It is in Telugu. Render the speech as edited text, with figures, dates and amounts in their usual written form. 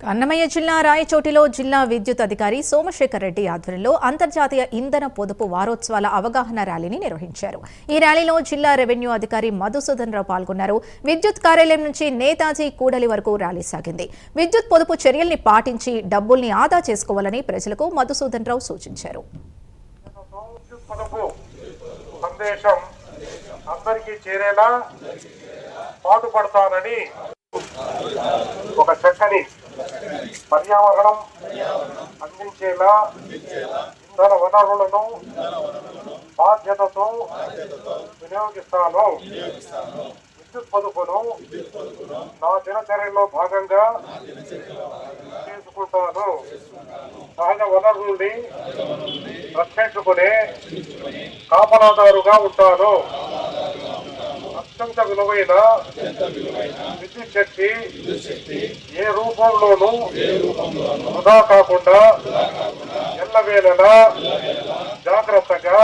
అన్నమయ్య జిల్లా రాయచోటిలో జిల్లా విద్యుత్ అధికారి సోమశేఖర్ రెడ్డి ఆధ్వర్యంలో అంతర్జాతీయ ఇంధన పొదుపు వారోత్సవాల అవగాహన ర్యాలీని నిర్వహించారు. ఈ ర్యాలీలో జిల్లా రెవెన్యూ అధికారి మధుసూదన్ రావు పాల్గొన్నారు. విద్యుత్ కార్యాలయం నుంచి నేతాజీ కూడలి వరకు ర్యాలీ సాగింది. విద్యుత్ పొదుపు చర్యల్ని పాటించి డబ్బుల్ని ఆదా చేసుకోవాలని ప్రజలకు మధుసూదన్ రావు సూచించారు. ఒక చక్కని పర్యావరణం అందించేలా ఇంధన వనరులను బాధ్యతతో వినియోగిస్తాను. విద్యుత్ పొదుపును నా దినచర్యలో భాగంగా చేసుకుంటాను. సహజ వనరుల్ని రక్షించుకునే కాపలాదారుగా ఉంటాను. అత్యంత విలువైన విద్యుత్ శక్తి ఏ రూపంలోనూ వృధా కాకుండా ఎల్లవేళలా జాగ్రత్తగా